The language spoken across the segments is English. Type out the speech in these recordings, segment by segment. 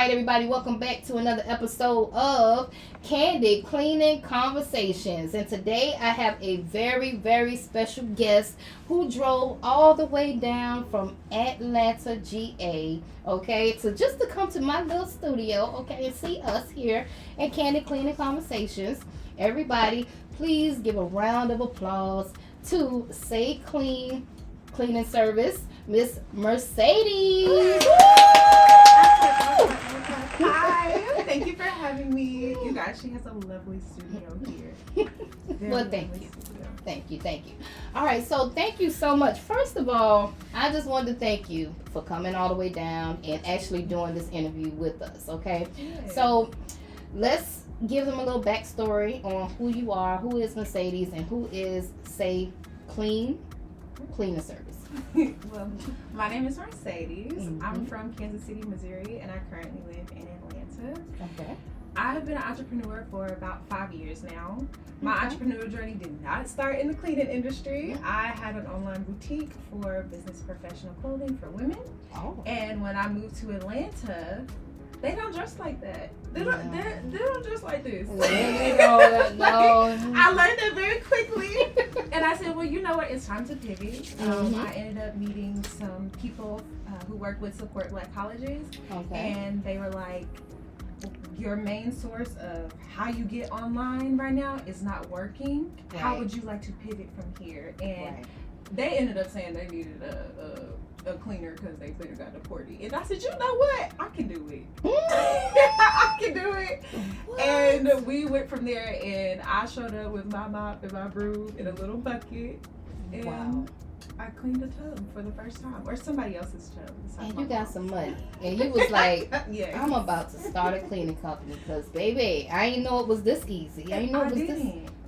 right, everybody, welcome back to another episode of Candid Cleaning Conversations. And today I have a very, very special guest who drove all the way down from Atlanta, GA, okay, just to come to my little studio, okay, and see us here at Candid Cleaning Conversations. Everybody, please give a round of applause to Say Clean Cleaning Service, Miss Mercedes. Hi, thank you for having me. You guys, she has a lovely studio here. Well, thank you. Thank you. All right, so thank you so much. First of all, I just wanted to thank you for coming all the way down and actually doing this interview with us, okay? Yeah. So let's give them a little backstory on who you are, who is Mercedes, and who is Say Cleaning Service. Well, my name is Mercedes. I'm from Kansas City, Missouri, and I currently live in Atlanta. Okay. I've been an entrepreneur for about 5 years now. My entrepreneurial journey did not start in the cleaning industry. I had an online boutique for business professional clothing for women. Oh. And when I moved to Atlanta, they don't dress like that. They don't dress like this. No. I learned that very quickly. And I said, well, you know what? It's time to pivot. I ended up meeting some people who work with Support Black Colleges. Okay. And they were like, your main source of how you get online right now is not working. Right. How would you like to pivot from here? And they ended up saying they needed a cleaner because they cleaner got deported. And I said, you know what? I can do it. I can do it. What? And we went from there, and I showed up with my mop and my broom in a little bucket. And Wow. I cleaned a tub for the first time, or somebody else's tub. And you got some money. And you was like, yes. I'm about to start a cleaning company because, baby, I didn't know it was this easy. I didn't know it was this,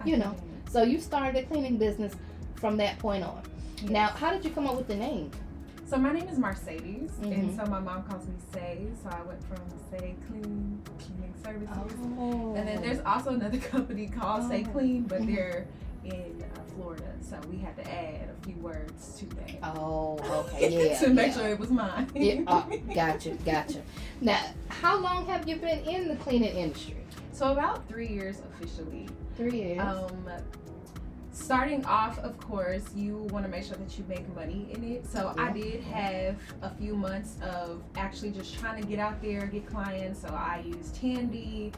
you know. So you started a cleaning business from that point on. Yes. Now, how did you come up with the name? So my name is Mercedes, and so my mom calls me Say, so I went from Say Cleaning Services. Oh. And then there's also another company called Say Clean, but they're in Florida, so we had to add a few words to that. Oh, okay, yeah. to make sure it was mine. Yeah, gotcha. Now, how long have you been in the cleaning industry? So about 3 years officially. 3 years. Starting off, of course, you want to make sure that you make money in it. So I did have a few months of actually just trying to get out there, get clients. So I used Tandy,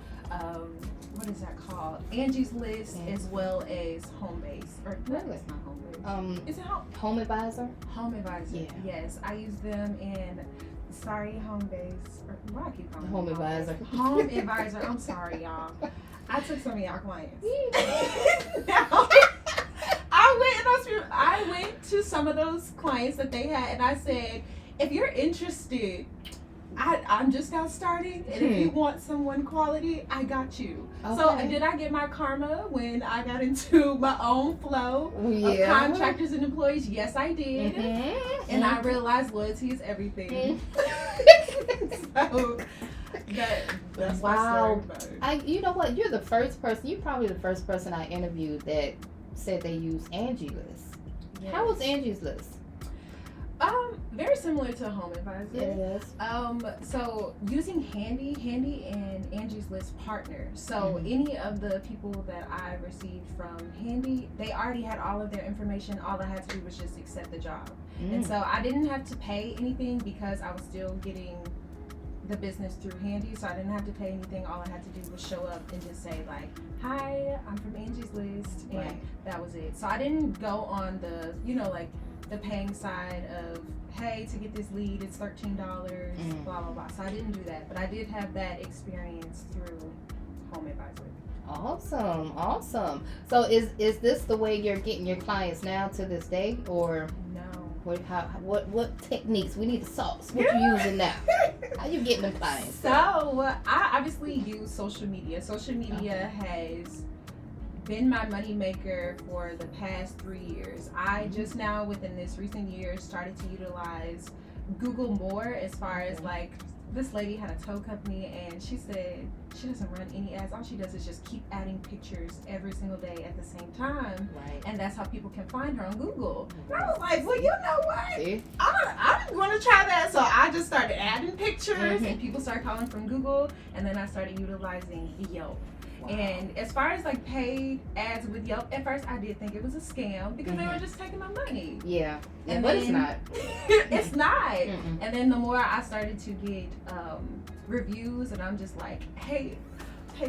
what is that called? Angies List, as well as Homebase. Or Really? It's not Homebase. Is it Home Advisor? Home Advisor? Yeah. Yes, I use them in. Sorry, Homebase. Or why I keep calling Home Advisor. Home Advisor. I'm sorry, y'all. I took some of y'all clients. I went to some of those clients that they had, and I said, if you're interested, I'm just now starting, and if you want someone quality, I got you. Okay. So did I get my karma when I got into my own flow of contractors and employees? Yes, I did. And I realized loyalty is everything. So that's my story about it. You know what? You're probably the first person I interviewed that said they use Angies List. Yes. How was Angies List? Very similar to Home Advisor. Yes. So using Handy and Angie's List partner. So any of the people that I received from Handy, they already had all of their information. All I had to do was just accept the job. And so I didn't have to pay anything because I was still getting the business through Handy, so I didn't have to pay anything. All I had to do was show up and just say like, hi, I'm from Angie's List, and that was it. So I didn't go on the, like the paying side of, hey, to get this lead, it's $13, blah, blah, blah. So I didn't do that, but I did have that experience through Home Advisor. Awesome. So is this the way you're getting your clients now to this day, or no? What techniques? We need the sauce. What you using now? How you getting them clients? So I obviously use social media. Social media has been my money maker for the past 3 years. I just now, within this recent year, started to utilize Google more as far as like this lady had a tow company, and she said she doesn't run any ads. All she does is just keep adding pictures every single day at the same time, Right. and that's how people can find her on Google. And I was like, well, you know what? See? I'm going to try that. So I just started adding pictures, and people started calling from Google, and then I started utilizing Yelp. Wow. And as far as like paid ads with Yelp, at first I did think it was a scam because they were just taking my money. Yeah. And but then, it's not. It's not. Mm-mm. And then the more I started to get reviews, and I'm just like, hey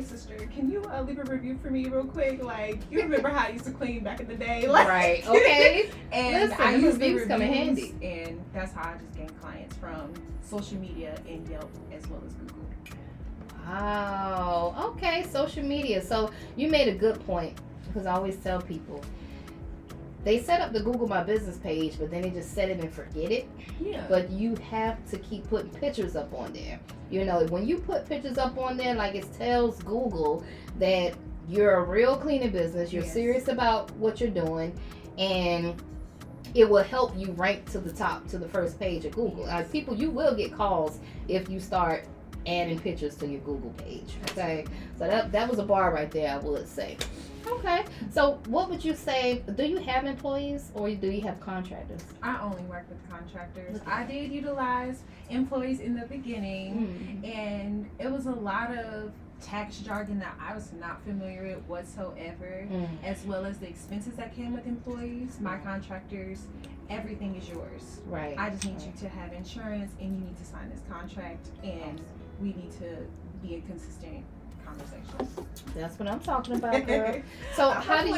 sister, can you leave a review for me real quick? Like, you remember how I used to clean back in the day? Like, Right. Okay. And Listen, I the use the reviews come in reviews, handy. and that's how I just gained clients from social media and Yelp as well as Google. Wow. Okay. Social media. So you made a good point, because I always tell people they set up the Google My Business page, but then they just set it and forget it. Yeah. But you have to keep putting pictures up on there. You know, when you put pictures up on there, like, it tells Google that you're a real cleaning business, you're Yes. serious about what you're doing, and it will help you rank to the top, to the first page of Google. People, you will get calls if you start adding pictures to your Google page. Okay, so that was a bar right there, I would say. Okay, so what would you say? Do you have employees, or do you have contractors? I only work with contractors. Okay. I did utilize employees in the beginning, and it was a lot of tax jargon that I was not familiar with whatsoever, as well as the expenses that came with employees. My contractors, everything is yours. Right. I just need you to have insurance, and you need to sign this contract, and we need to be in consistent conversations. That's what I'm talking about, girl. So how do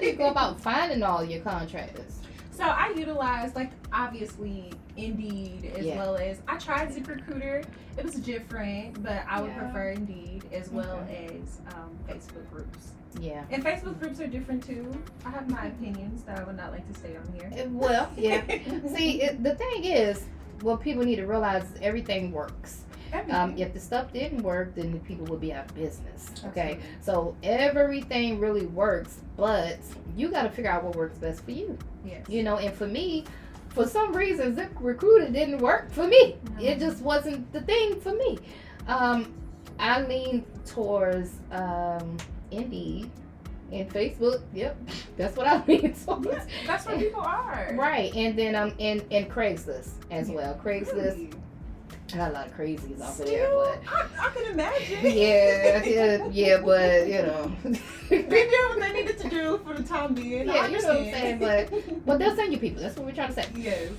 you go about finding all your contractors? So I utilized, like, obviously Indeed, as Yeah. well as I tried ZipRecruiter. It was different, but I would Yeah. prefer Indeed, as well as Facebook groups. Yeah. And Facebook groups are different too. I have my opinions that I would not like to state on here. Well, yeah. See, the thing is, what people need to realize is everything works. If the stuff didn't work, then the people would be out of business. Okay, Absolutely. so everything really works, but you got to figure out what works best for you. Yes. You know, and for me, for some reason, ZipRecruiter didn't work for me. No. It just wasn't the thing for me. I lean towards Indeed and Facebook. Yep, that's what I lean towards. Yeah, that's where people are. Right, and then and Craigslist as well. Craigslist. Really? I got a lot of crazies off of there, Still, but I can imagine. yeah, but you know, They did what they needed to do for the time being. I yeah, you know what I'm saying. understand. But they'll send you people. That's what we're trying to say. Yes.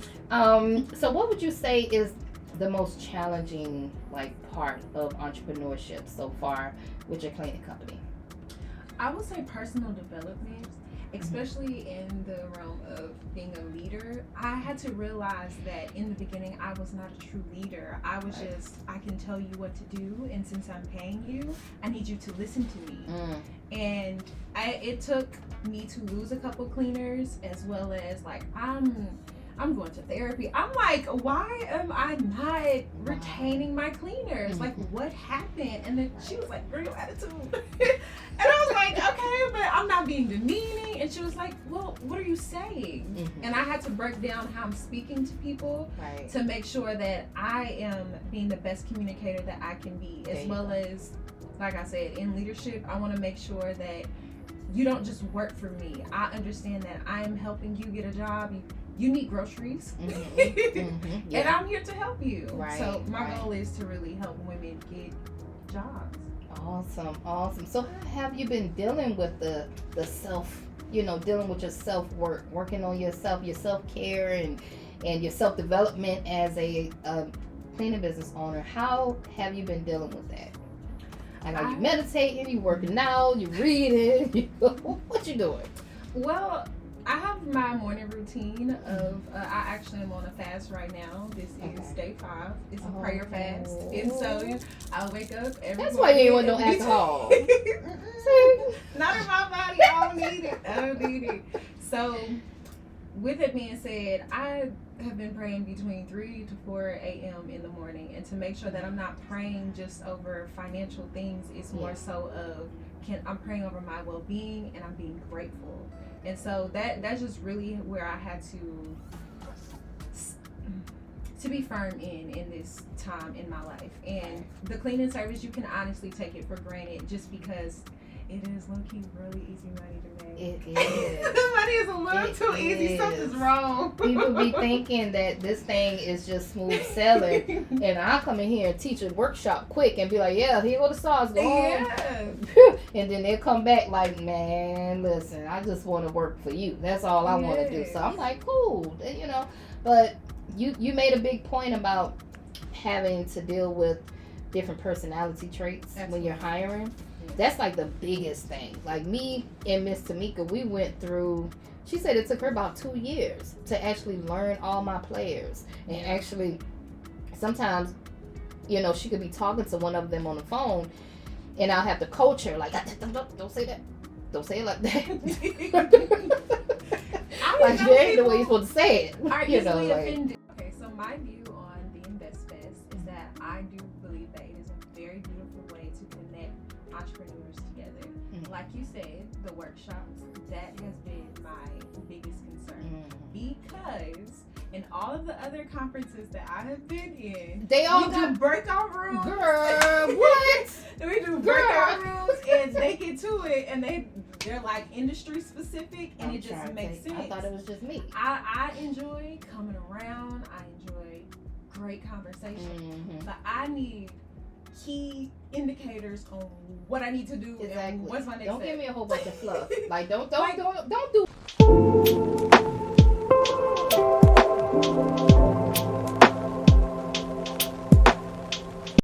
So what would you say is the most challenging part of entrepreneurship so far with your cleaning company? I would say personal development, especially in the realm of being a leader. I had to realize that in the beginning I was not a true leader. I was Right. just, I can tell you what to do, and since I'm paying you, I need you to listen to me. And it took me to lose a couple cleaners, as well as I'm going to therapy. I'm like, why am I not retaining my cleaners? Like, what happened? And then she was like, girl, your attitude. And I was like, okay, but I'm not being demeaning. And she was like, well, what are you saying? And I had to break down how I'm speaking to people Right. to make sure that I am being the best communicator that I can be, There as you well go. as, like I said, in leadership, I want to make sure that you don't just work for me. I understand that I am helping you get a job. You need groceries, and Yeah. I'm here to help you. Right, So my right. goal is to really help women get jobs. Awesome. So how have you been dealing with the self, dealing with your self-work, working on yourself, your self-care and your self-development as a cleaning business owner? How have you been dealing with that? Are you meditating, you working out, you reading, what you doing? Well, I have my morning routine of, I actually am on a fast right now. This is day 5. It's a prayer fast. And so I wake up every That's morning. why you ain't want no alcohol. Not in my body. I don't need it. So, with it being said, I have been praying between 3 to 4 a.m. in the morning, and to make sure that I'm not praying just over financial things. It's more so of I'm praying over my well-being, and I'm being grateful. And so that's just really where I had to to be firm in this time in my life. And the cleaning service, you can honestly take it for granted just because it is low-key really easy money to make. It is. The money is a little too easy. Something's wrong. People be thinking that this thing is just smooth sailing, and I'll come in here and teach a workshop quick and be like, yeah, here go the sauce, go on. Yeah. And then they'll come back like, man, listen, I just want to work for you. That's all I want to do. So I'm like, cool, you know. But you made a big point about having to deal with different personality traits when you're hiring. That's like the biggest thing. Like me and Miss Tamika, we went through, she said it took her about 2 years to actually learn all my players. And actually, sometimes, you know, she could be talking to one of them on the phone and I'll have to coach her, like, don't say that. Don't say it like that. Like, that ain't the way you're supposed to say it. Are you easily know, like, offended. Okay, so my view on the Invest Fest is that I do believe that it is a very beautiful way to connect entrepreneurs together. Mm-hmm. Like you said, the workshops, that has been my biggest concern. Because in all of the other conferences that I have been in, they all we got do breakout rooms. Girl, what? We do breakout rooms and they get to it and they're like industry specific and it just makes sense. I thought it was just me. I enjoy coming around. I enjoy great conversation. But I need key indicators on what I need to do and what's my next step. Don't give me a whole bunch of fluff. Like don't do